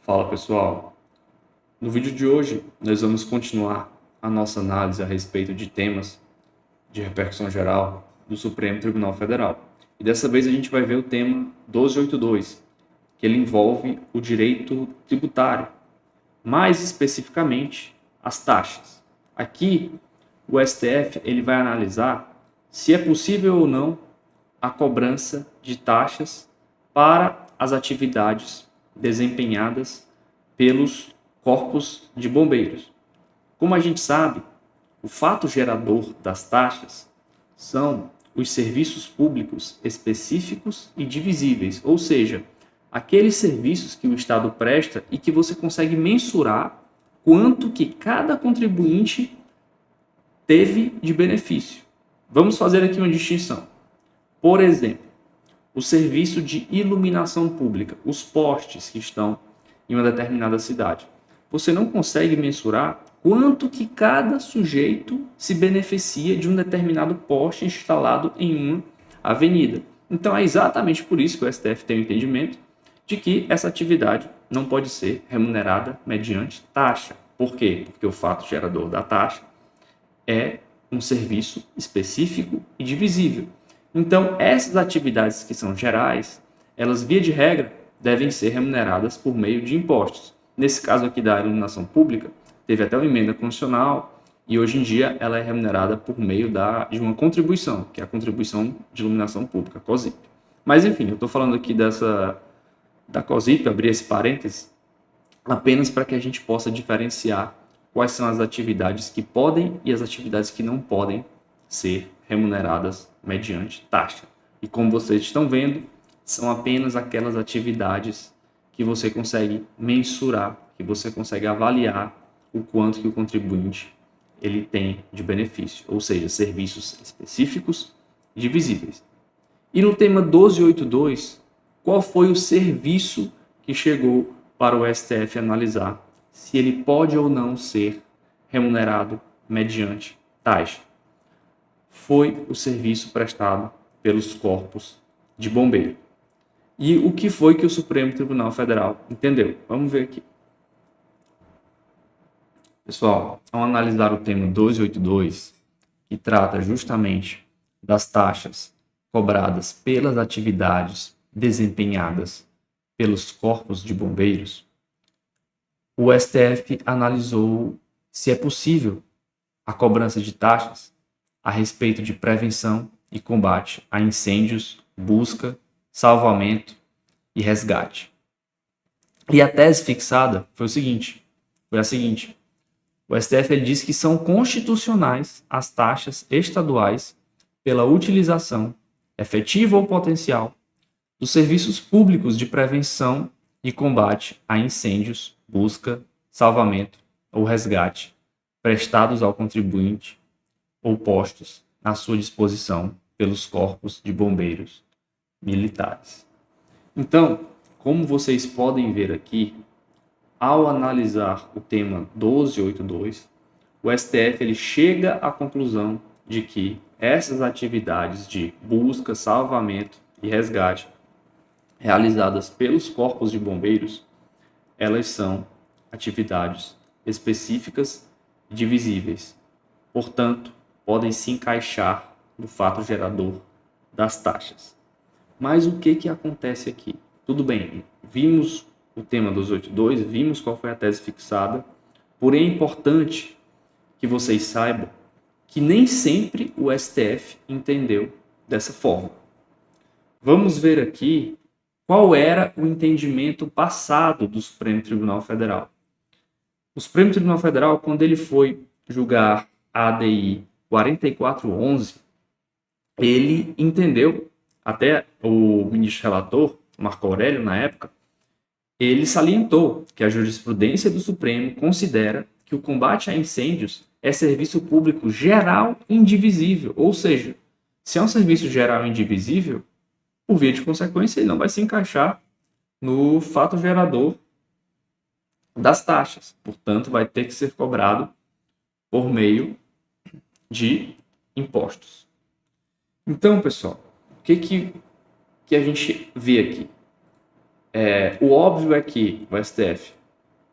Fala pessoal, no vídeo de hoje nós vamos continuar a nossa análise a respeito de temas de repercussão geral do Supremo Tribunal Federal. E dessa vez a gente vai ver o tema 1282, que ele envolve o direito tributário, mais especificamente as taxas. Aqui o STF ele vai analisar se é possível ou não a cobrança de taxas para as atividades desempenhadas pelos corpos de bombeiros. Como a gente sabe, o fato gerador das taxas são os serviços públicos específicos e divisíveis, ou seja, aqueles serviços que o Estado presta e que você consegue mensurar quanto que cada contribuinte teve de benefício. Vamos fazer aqui uma distinção. Por exemplo, o serviço de iluminação pública, os postes que estão em uma determinada cidade. Você não consegue mensurar quanto que cada sujeito se beneficia de um determinado poste instalado em uma avenida. Então é exatamente por isso que o STF tem o entendimento de que essa atividade não pode ser remunerada mediante taxa. Por quê? Porque o fato gerador da taxa é um serviço específico e divisível. Então, essas atividades que são gerais, elas, via de regra, devem ser remuneradas por meio de impostos. Nesse caso aqui da iluminação pública, teve até uma emenda constitucional e hoje em dia ela é remunerada por meio de uma contribuição, que é a contribuição de iluminação pública, COSIP. Mas enfim, eu estou falando aqui da COSIP, abrir esse parênteses, apenas para que a gente possa diferenciar quais são as atividades que podem e as atividades que não podem ser remuneradas mediante taxa. E como vocês estão vendo, são apenas aquelas atividades que você consegue mensurar, que você consegue avaliar o quanto que o contribuinte ele tem de benefício, ou seja, serviços específicos e divisíveis. E no tema 1282, qual foi o serviço que chegou para o STF analisar se ele pode ou não ser remunerado mediante taxa? Foi o serviço prestado pelos corpos de bombeiro. E o que foi que o Supremo Tribunal Federal entendeu? Vamos ver aqui. Pessoal, ao analisar o tema 1282, que trata justamente das taxas cobradas pelas atividades desempenhadas pelos corpos de bombeiros, o STF analisou se é possível a cobrança de taxas a respeito de prevenção e combate a incêndios, busca, salvamento e resgate. E a tese fixada foi a seguinte: o STF ele disse que são constitucionais as taxas estaduais pela utilização efetiva ou potencial dos serviços públicos de prevenção e combate a incêndios, busca, salvamento ou resgate prestados ao contribuinte ou postos à sua disposição pelos corpos de bombeiros militares. Então, como vocês podem ver aqui, ao analisar o tema 1282, o STF ele chega à conclusão de que essas atividades de busca, salvamento e resgate realizadas pelos corpos de bombeiros, elas são atividades específicas e divisíveis. Portanto, podem se encaixar no fato gerador das taxas. Mas o que acontece aqui? Tudo bem, vimos o tema 282, vimos qual foi a tese fixada, porém é importante que vocês saibam que nem sempre o STF entendeu dessa forma. Vamos ver aqui qual era o entendimento passado do Supremo Tribunal Federal. O Supremo Tribunal Federal, quando ele foi julgar a ADI 4411, ele entendeu, até o ministro relator, Marco Aurélio, na época, ele salientou que a jurisprudência do Supremo considera que o combate a incêndios é serviço público geral e indivisível, ou seja, se é um serviço geral e indivisível, por via de consequência, ele não vai se encaixar no fato gerador das taxas. Portanto, vai ter que ser cobrado por meio de impostos. Então, pessoal, o que a gente vê aqui? O óbvio é que o STF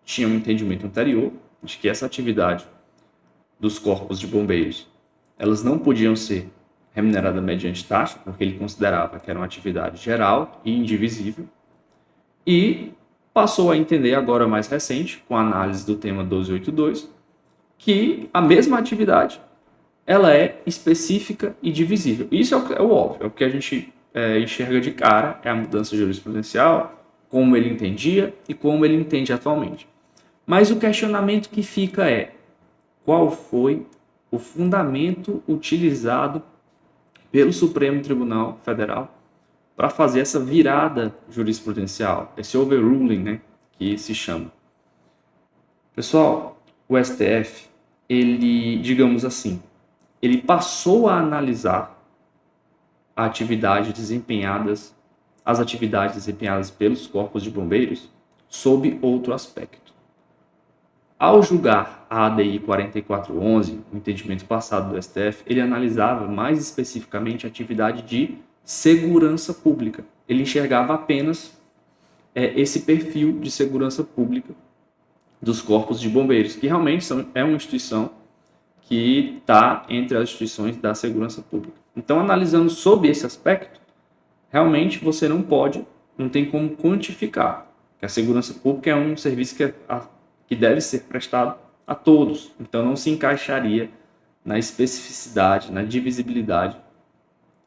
tinha um entendimento anterior de que essa atividade dos corpos de bombeiros, elas não podiam ser remuneradas mediante taxa, porque ele considerava que era uma atividade geral e indivisível, e passou a entender agora mais recente, com a análise do tema 1282, que a mesma atividade ela é específica e divisível. Isso é o óbvio, é o que a gente enxerga de cara, é a mudança jurisprudencial, como ele entendia e como ele entende atualmente. Mas o questionamento que fica é: qual foi o fundamento utilizado pelo Supremo Tribunal Federal para fazer essa virada jurisprudencial, esse overruling, né, que se chama? Pessoal, o STF, ele, digamos assim, ele passou a analisar as atividades desempenhadas pelos corpos de bombeiros sob outro aspecto. Ao julgar a ADI 4411, o entendimento passado do STF, ele analisava mais especificamente a atividade de segurança pública. Ele enxergava apenas esse perfil de segurança pública dos corpos de bombeiros, que realmente é uma instituição que está entre as instituições da segurança pública. Então, analisando sob esse aspecto, realmente você não tem como quantificar que a segurança pública é um serviço que deve ser prestado a todos. Então, não se encaixaria na especificidade, na divisibilidade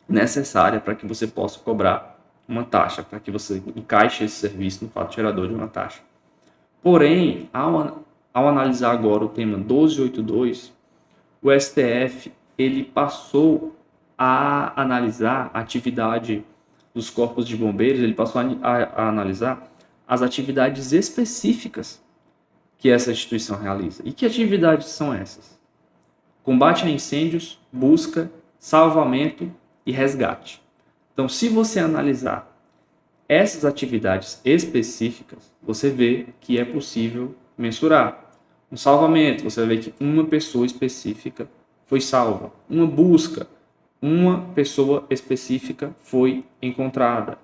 necessária para que você possa cobrar uma taxa, para que você encaixe esse serviço no fato gerador de uma taxa. Porém, ao analisar agora o tema 1282, o STF ele passou a analisar a atividade dos corpos de bombeiros, ele passou a analisar as atividades específicas que essa instituição realiza. E que atividades são essas? Combate a incêndios, busca, salvamento e resgate. Então, se você analisar essas atividades específicas, você vê que é possível mensurar. Um salvamento, você vai ver que uma pessoa específica foi salva. Uma busca, uma pessoa específica foi encontrada.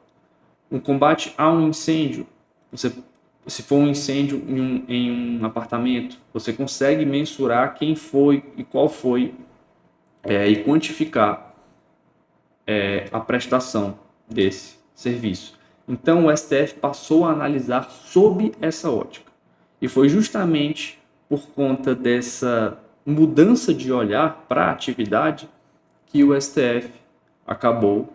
Um combate a um incêndio, se for um incêndio em um apartamento, você consegue mensurar quem foi e qual foi e quantificar a prestação desse serviço. Então, o STF passou a analisar sob essa ótica. E foi justamente por conta dessa mudança de olhar para a atividade que o STF acabou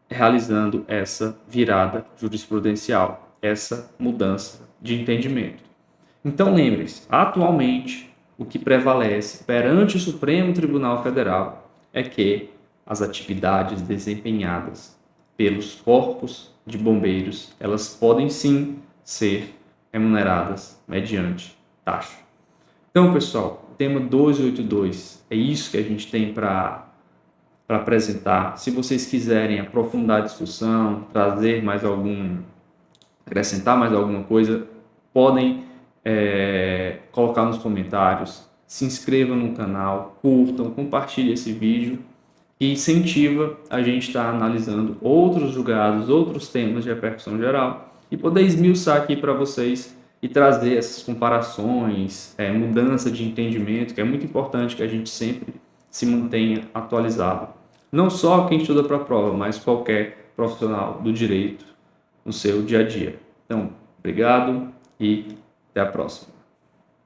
realizando essa virada jurisprudencial, essa mudança de entendimento. Então, lembre-se, atualmente, o que prevalece perante o Supremo Tribunal Federal é que as atividades desempenhadas pelos corpos de bombeiros, elas podem sim ser remuneradas mediante taxa. Então, pessoal, o tema 1282 é isso que a gente tem para apresentar. Se vocês quiserem aprofundar a discussão, acrescentar mais alguma coisa, podem colocar nos comentários, se inscrevam no canal, curtam, compartilhem esse vídeo e incentiva a gente estar analisando outros julgados, outros temas de repercussão geral e poder esmiuçar aqui para vocês e trazer essas comparações, mudança de entendimento, que é muito importante que a gente sempre se mantenha atualizado. Não só quem estuda para a prova, mas qualquer profissional do direito no seu dia a dia. Então, obrigado e até a próxima.